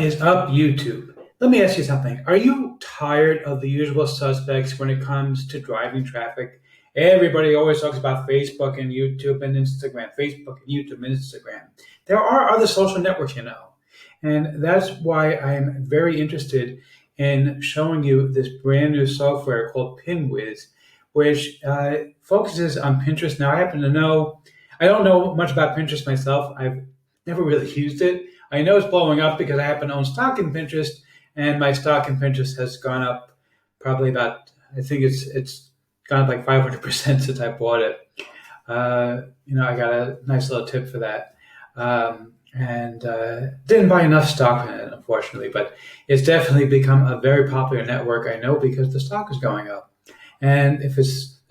is up, YouTube? Let me ask you something. Are you tired of the usual suspects when it comes to driving traffic? Everybody always talks about Facebook and YouTube and Instagram, Facebook and YouTube and Instagram. There are other social networks, and that's why I am very interested in showing you this brand new software called PinWizz, which focuses on Pinterest. Now, I don't know much about Pinterest myself. I've never really used it. I know it's blowing up because I happen to own stock in Pinterest, and my stock in Pinterest has gone up probably about, I think it's gone up like 500% since I bought it. I got a nice little tip for that. And didn't buy enough stock in it, unfortunately, but it's definitely become a very popular network. I know because the stock is going up. And if the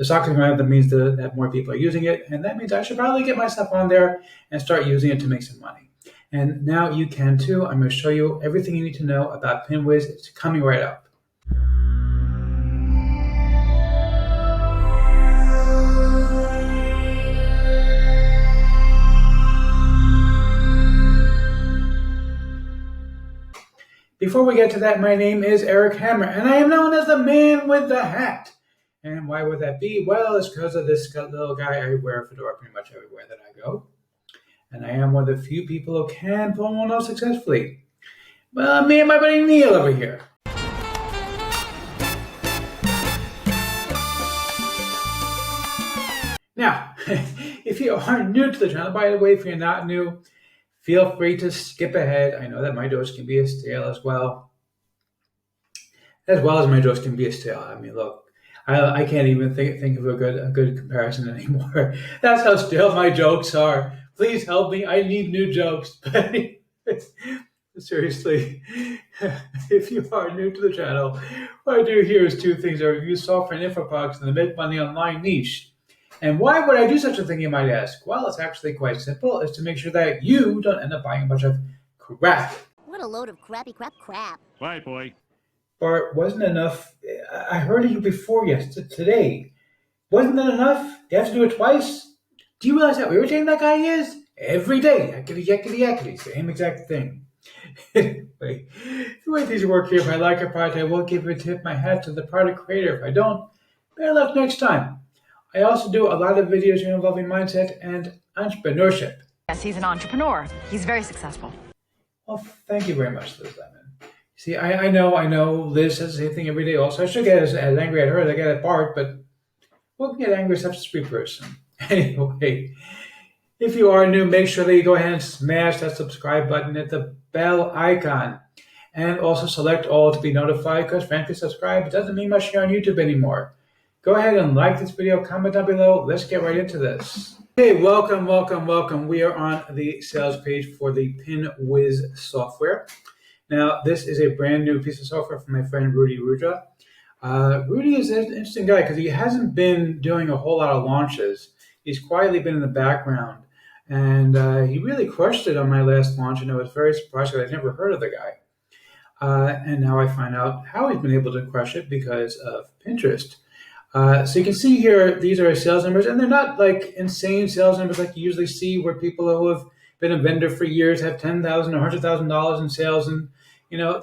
stock is going up, that means that more people are using it, and that means I should probably get myself on there and start using it to make some money. And now you can too. I'm going to show you everything you need to know about PinWizz. It's coming right up. Before we get to that, my name is Eric Hammer, and I am known as the man with the hat. And why would that be? Well, it's because of this little guy. I wear a fedora pretty much everywhere that I go. And I am one of the few people who can pull one off successfully. Well, me and my buddy Neil over here. Now, if you are new to the channel, by the way, if you're not new, feel free to skip ahead. I know that my jokes can be a stale as well as my jokes can be a stale. I mean, look, I can't even think of a good comparison anymore. That's how stale my jokes are. Please help me. I need new jokes. Seriously, if you are new to the channel, what I do here is two things. I review software and info products in the make money online niche. And why would I do such a thing, you might ask? Well, it's actually quite simple. It's to make sure that you don't end up buying a bunch of crap. What a load of crappy crap. Right, boy. Bart, wasn't enough. I heard of you before today. Wasn't that enough? You have to do it twice? Do you realize how irritating that guy is? Every day, yakety, same exact thing. Anyway, the way things work here, if I like a product, I will give you a tip. My hat to the product creator. If I don't, better luck next time. I also do a lot of videos involving mindset and entrepreneurship. Yes, he's an entrepreneur. He's very successful. Well, thank you very much, Liz Lemon. See, I know Liz says the same thing every day also. I should get as angry at her as I get at Bart, but who can get angry at such a sweet person? Anyway, if you are new, make sure that you go ahead and smash that subscribe button at the bell icon. And also select all to be notified, because frankly, subscribe doesn't mean much here on YouTube anymore. Go ahead and like this video, comment down below. Let's get right into this. Okay, welcome. We are on the sales page for the PinWizz software. Now, this is a brand new piece of software from my friend Rudy Rudra. Rudy is an interesting guy because he hasn't been doing a whole lot of launches. He's quietly been in the background, and he really crushed it on my last launch, and I was very surprised because I'd never heard of the guy. And now I find out how he's been able to crush it because of Pinterest. So you can see here, these are his sales numbers, and they're not like insane sales numbers like you usually see where people who have been a vendor for years have $10,000 or $100,000 in sales. And,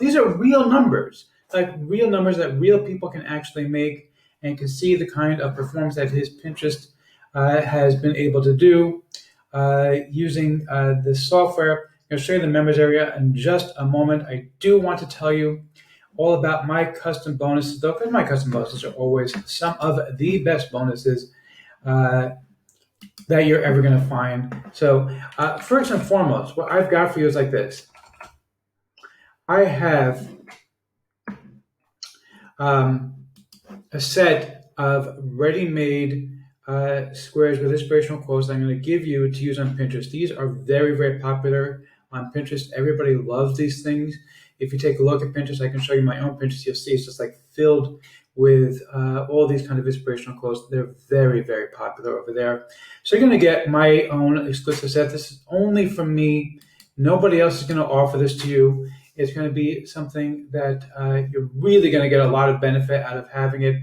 these are real numbers, like real numbers that real people can actually make and can see the kind of performance that his Pinterest has been able to do using this software. I'm going to show you the members area in just a moment. I do want to tell you all about my custom bonuses, though, because my custom bonuses are always some of the best bonuses that you're ever going to find. So first and foremost, what I've got for you is like this. I have a set of ready-made squares with inspirational quotes that I'm going to give you to use on Pinterest. These are very, very popular on Pinterest. Everybody loves these things. If you take a look at Pinterest, I can show you my own Pinterest. You'll see it's just like filled with all these kind of inspirational quotes. They're very, very popular over there. So you're going to get my own exclusive set. This is only from me. Nobody else is going to offer this to you. It's going to be something that you're really going to get a lot of benefit out of having it.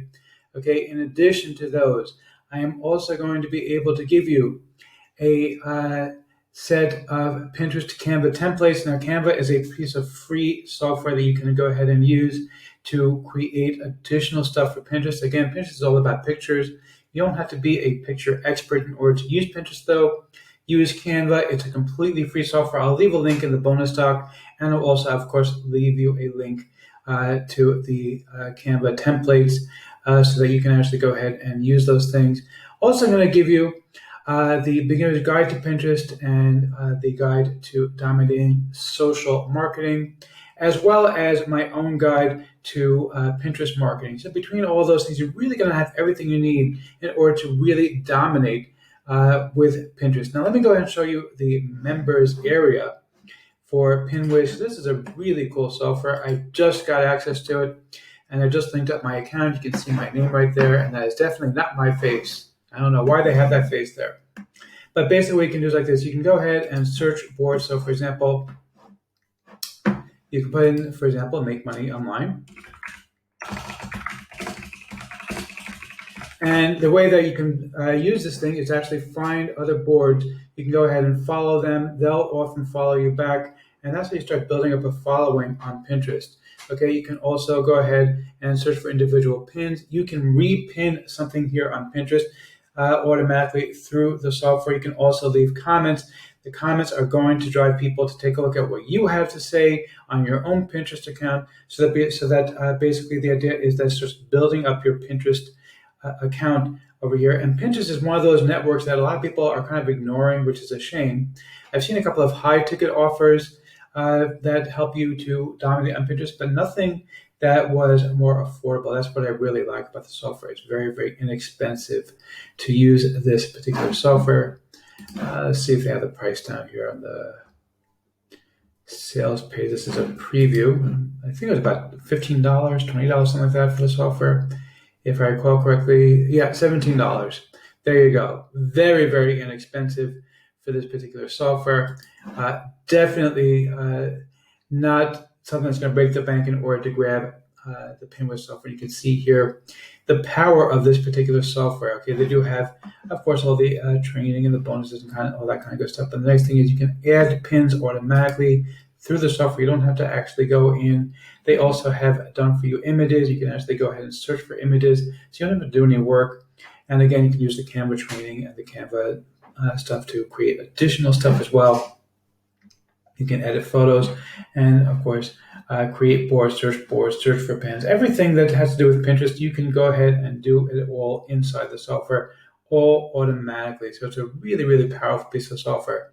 Okay. In addition to those, I am also going to be able to give you a set of Pinterest to Canva templates. Now, Canva is a piece of free software that you can go ahead and use to create additional stuff for Pinterest. Again, Pinterest is all about pictures. You don't have to be a picture expert in order to use Pinterest, though. Use Canva. It's a completely free software. I'll leave a link in the bonus doc, and I'll also, of course, leave you a link to the Canva templates so that you can actually go ahead and use those things. Also, I'm going to give you the beginner's guide to Pinterest and the guide to dominating social marketing, as well as my own guide to Pinterest marketing. So between all those things, you're really going to have everything you need in order to really dominate with Pinterest. Now, let me go ahead and show you the members area for PinWizz. This is a really cool software. I just got access to it, and I just linked up my account. You can see my name right there, and that is definitely not my face. I don't know why they have that face there. But basically what you can do is like this. You can go ahead and search boards. So for example, you can put in, for example, make money online. And the way that you can use this thing is actually find other boards. You can go ahead and follow them. They'll often follow you back. And that's how you start building up a following on Pinterest. Okay, you can also go ahead and search for individual pins. You can repin something here on Pinterest automatically through the software. You can also leave comments. The comments are going to drive people to take a look at what you have to say on your own Pinterest account. So that basically the idea is that it's just building up your Pinterest account over here. And Pinterest is one of those networks that a lot of people are kind of ignoring, which is a shame. I've seen a couple of high ticket offers that help you to dominate on Pinterest, but nothing that was more affordable. That's what I really like about the software. It's very, very inexpensive to use this particular software. Let's see if they have the price down here on the sales page. This is a preview. I think it was about $15, $20, something like that for the software. If I recall correctly, yeah, $17. There you go. Very, very inexpensive for this particular software. Definitely not something that's going to break the bank in order to grab the PinWizz software. You can see here the power of this particular software. Okay, they do have, of course, all the training and the bonuses and all that kind of good stuff. But the next thing is you can add pins automatically through the software. You don't have to actually go in. They also have done for you images. You can actually go ahead and search for images, so you don't have to do any work. And again, you can use the Canva training and the Canva stuff to create additional stuff as well. You can edit photos and, of course, create boards, search for pins. Everything that has to do with Pinterest, you can go ahead and do it all inside the software, all automatically. So it's a really, really powerful piece of software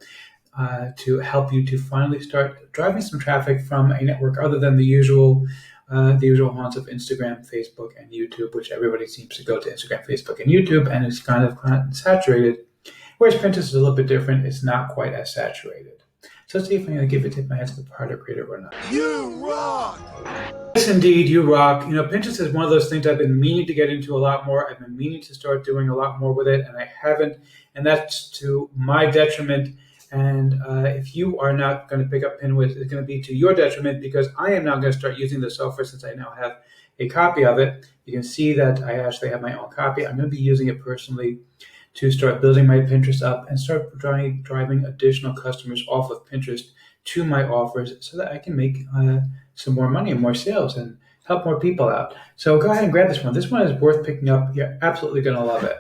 to help you to finally start driving some traffic from a network other than the usual haunts of Instagram, Facebook, and YouTube, which everybody seems to go to Instagram, Facebook, and YouTube, and it's kind of saturated. Whereas Pinterest is a little bit different. It's not quite as saturated. So let's see if I'm going to give a tip my hands to the product creator or not. You rock! Yes, indeed, you rock. You know, Pinterest is one of those things I've been meaning to get into a lot more. I've been meaning to start doing a lot more with it, and I haven't. And that's to my detriment. And if you are not going to pick up PinWizz, it's going to be to your detriment, because I am now going to start using the software since I now have a copy of it. You can see that I actually have my own copy. I'm going to be using it personally to start building my Pinterest up and start driving additional customers off of Pinterest to my offers so that I can make some more money and more sales and help more people out. So go ahead and grab this one. This one is worth picking up. You're absolutely going to love it.